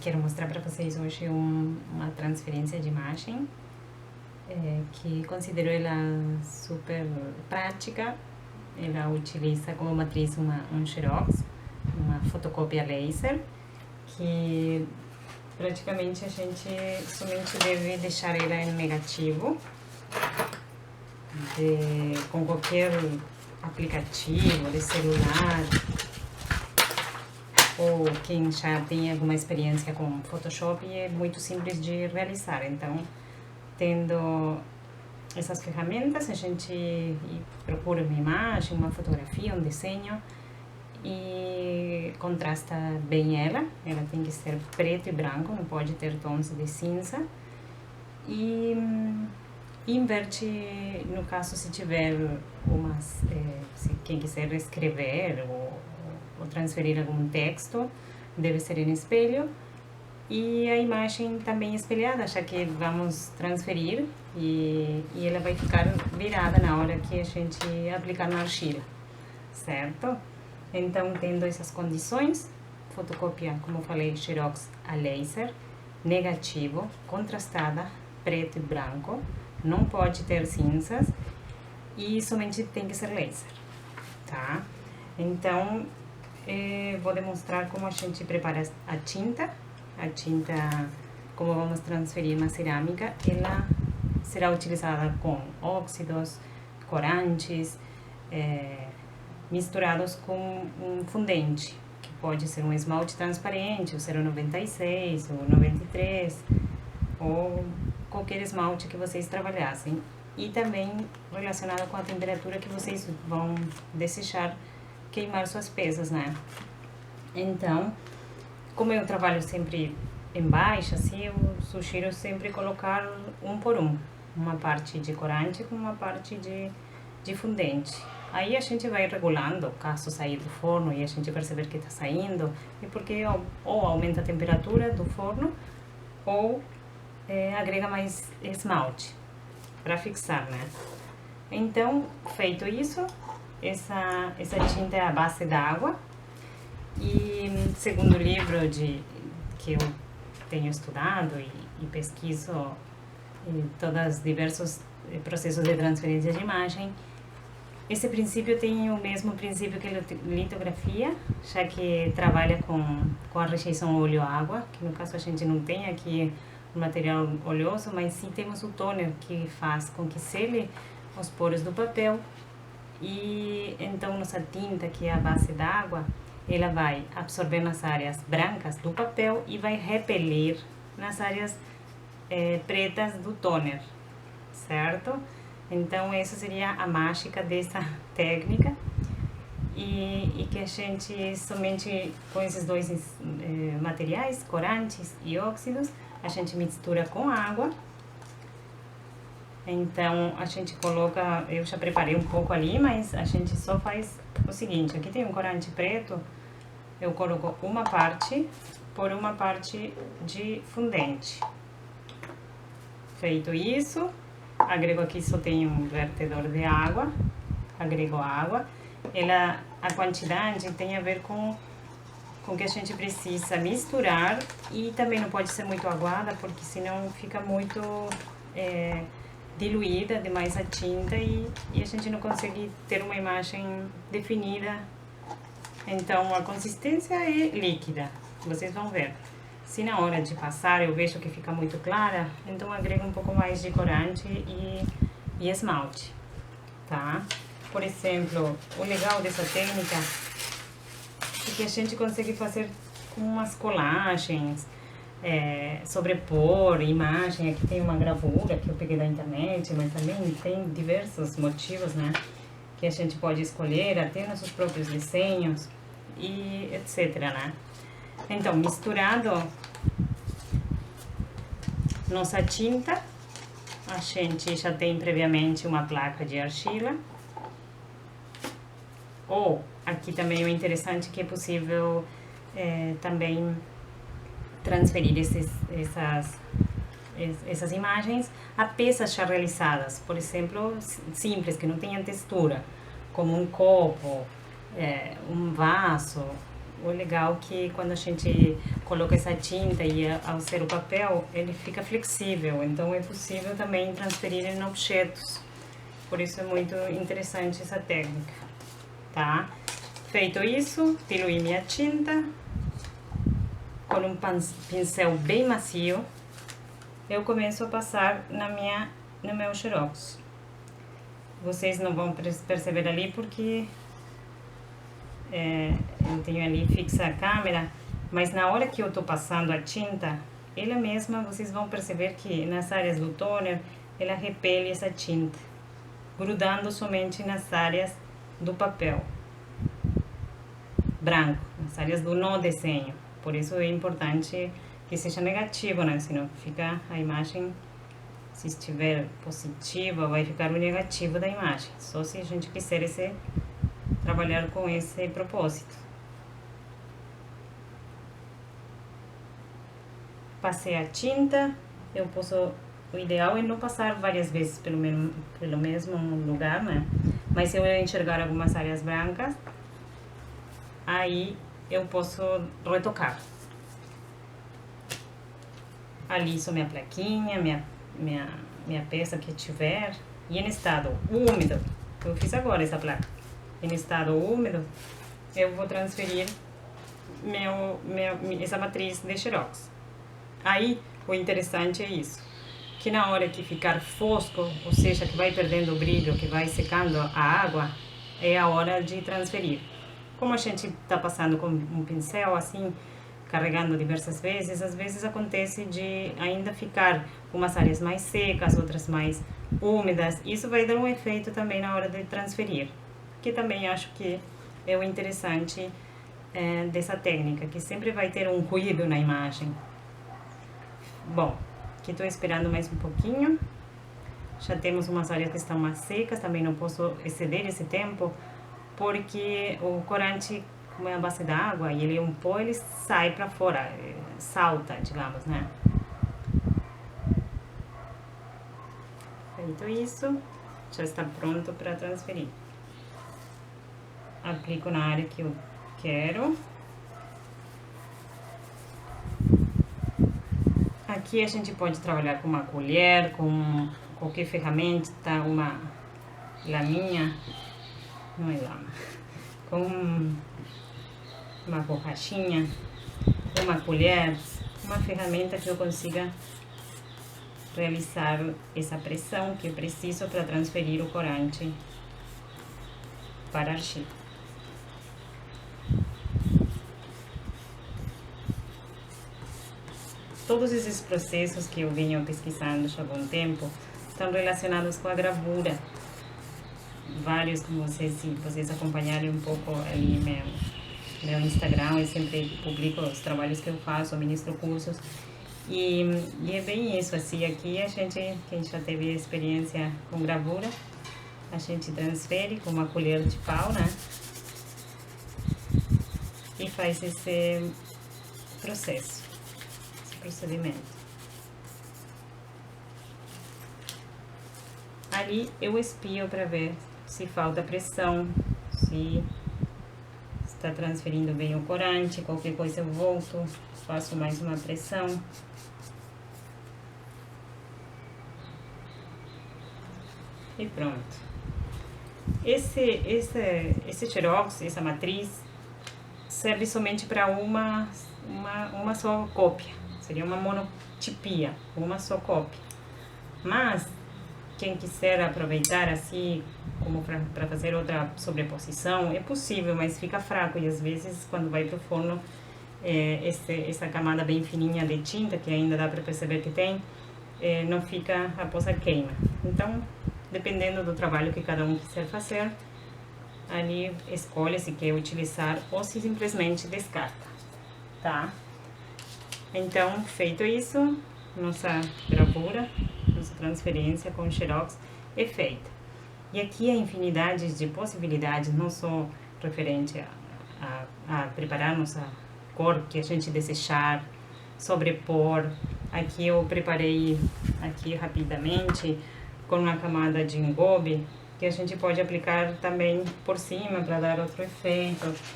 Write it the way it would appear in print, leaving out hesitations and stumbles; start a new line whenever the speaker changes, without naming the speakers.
quero mostrar para vocês hoje uma transferência de imagem que considero ela super prática. Ela utiliza como matriz um xerox, uma fotocópia laser, que praticamente a gente somente deve deixar ela em negativo com qualquer aplicativo de celular, ou quem já tem alguma experiência com Photoshop, é muito simples de realizar. Então, tendo essas ferramentas, a gente procura uma imagem, uma fotografia, um desenho e contrasta bem ela. Ela tem que ser preto e branco, não pode ter tons de cinza. E inverte, no caso, se tiver se quem quiser escrever ou transferir algum texto, deve ser em espelho. E a imagem também espelhada, já que vamos transferir e ela vai ficar virada na hora que a gente aplicar na argila, certo? Então, tendo essas condições, fotocópia, como eu falei, xerox a laser, negativo, contrastada, preto e branco, não pode ter cinzas e somente tem que ser laser, tá? Então, vou demonstrar como a gente prepara a tinta. A tinta, como vamos transferir na cerâmica, ela será utilizada com óxidos, corantes, misturados com um fundente, que pode ser um esmalte transparente, o 096, o 93, ou qualquer esmalte que vocês trabalhassem. E também relacionado com a temperatura que vocês vão desejar queimar suas peças, né? Então, como eu trabalho sempre em baixa, assim, eu sugiro sempre colocar um por um. Uma parte de corante com uma parte de fundente. Aí a gente vai regulando, caso sair do forno e a gente perceber que está saindo, e porque ou aumenta a temperatura do forno, ou agrega mais esmalte para fixar, né? Então, feito isso, essa tinta é a base d'água. E segundo o livro que eu tenho estudado e pesquiso todos os diversos processos de transferência de imagem, esse princípio tem o mesmo princípio que a litografia, já que trabalha com a rejeição óleo-água, que no caso a gente não tem aqui o material oleoso, mas sim temos o toner que faz com que sele os poros do papel. E então nossa tinta, que é a base d'água, ela vai absorver nas áreas brancas do papel e vai repelir nas áreas pretas do toner, certo? Então, essa seria a mágica dessa técnica e que a gente, somente com esses dois materiais, corantes e óxidos, a gente mistura com água. Então, a gente coloca, eu já preparei um pouco ali, mas a gente só faz o seguinte: aqui tem um corante preto, eu coloco uma parte por uma parte de fundente. Feito isso, agrego aqui, só tem um vertedor de água, agrego água. A quantidade tem a ver com que a gente precisa misturar, e também não pode ser muito aguada, porque senão fica muito diluída demais a tinta e a gente não consegue ter uma imagem definida. Então, a consistência é líquida, vocês vão ver. Se na hora de passar eu vejo que fica muito clara, então agrego um pouco mais de corante e esmalte, tá? Por exemplo, o legal dessa técnica é que a gente consegue fazer umas colagens, sobrepor imagem. Aqui tem uma gravura que eu peguei da internet, mas também tem diversos motivos, né? Que a gente pode escolher, até nossos próprios desenhos e etc, né? Então, misturado nossa tinta, a gente já tem previamente uma placa de argila. Ou, aqui também o interessante que é possível também transferir essas imagens a peças já realizadas, por exemplo, simples, que não tenham textura, como um copo, um vaso, o legal é que quando a gente coloca essa tinta e ao ser o papel, ele fica flexível, então é possível também transferir em objetos. Por isso é muito interessante essa técnica, tá? Feito isso, diluí minha tinta com um pincel bem macio. Eu começo a passar no meu xerox. Vocês não vão perceber ali porque eu tenho ali fixa a câmera, mas na hora que eu tô passando a tinta, ela mesma, vocês vão perceber que nas áreas do toner, ela repele essa tinta, grudando somente nas áreas do papel branco, nas áreas do não desenho. Por isso é importante que seja negativo, né? Senão fica a imagem, se estiver positiva, vai ficar o negativo da imagem. Só se a gente quiser trabalhar com esse propósito. Passei a tinta, o ideal é não passar várias vezes pelo mesmo lugar, né? Mas se eu enxergar algumas áreas brancas, aí eu posso retocar. Aliso minha plaquinha, minha peça que tiver, e em estado úmido, eu fiz agora essa placa, em estado úmido, eu vou transferir essa matriz de xerox. Aí, o interessante é isso, que na hora que ficar fosco, ou seja, que vai perdendo o brilho, que vai secando a água, é a hora de transferir. Como a gente está passando com um pincel assim, carregando diversas vezes, às vezes acontece de ainda ficar umas áreas mais secas, outras mais úmidas. Isso vai dar um efeito também na hora de transferir, que também acho que é o interessante dessa técnica, que sempre vai ter um ruído na imagem. Bom, aqui estou esperando mais um pouquinho. Já temos umas áreas que estão mais secas, também não posso exceder esse tempo, porque o corante, como é a base d'água e ele é um pó, ele sai para fora, salta, digamos, né? Feito isso, já está pronto para transferir. Aplico na área que eu quero. Aqui a gente pode trabalhar com uma colher, com qualquer ferramenta, uma laminha, não é lama, com uma borrachinha, uma colher, uma ferramenta que eu consiga realizar essa pressão que eu preciso para transferir o corante para a argila. Todos esses processos que eu venho pesquisando já há algum tempo estão relacionados com a gravura. Vários, como vocês acompanharem um pouco ali meu Instagram, eu sempre publico os trabalhos que eu faço, eu ministro cursos. E é bem isso, assim, aqui quem já teve experiência com gravura, a gente transfere com uma colher de pau, né? E faz esse processo, esse procedimento. Ali eu espio para ver se falta pressão, se está transferindo bem o corante. Qualquer coisa eu volto, faço mais uma pressão. E pronto. Esse xerox, essa matriz, serve somente para uma só cópia. Seria uma monotipia, uma só cópia. Mas quem quiser aproveitar assim, como para fazer outra sobreposição, é possível, mas fica fraco. E às vezes, quando vai para o forno, essa camada bem fininha de tinta, que ainda dá para perceber que tem, não fica após a queima. Então, dependendo do trabalho que cada um quiser fazer, ali escolhe se quer utilizar ou se simplesmente descarta, tá? Então, feito isso, nossa gravura, nossa transferência com xerox é feita. E aqui há infinidade de possibilidades, não só referente a preparar nossa cor que a gente desejar, sobrepor. Aqui eu preparei aqui rapidamente com uma camada de engobe que a gente pode aplicar também por cima para dar outro efeito.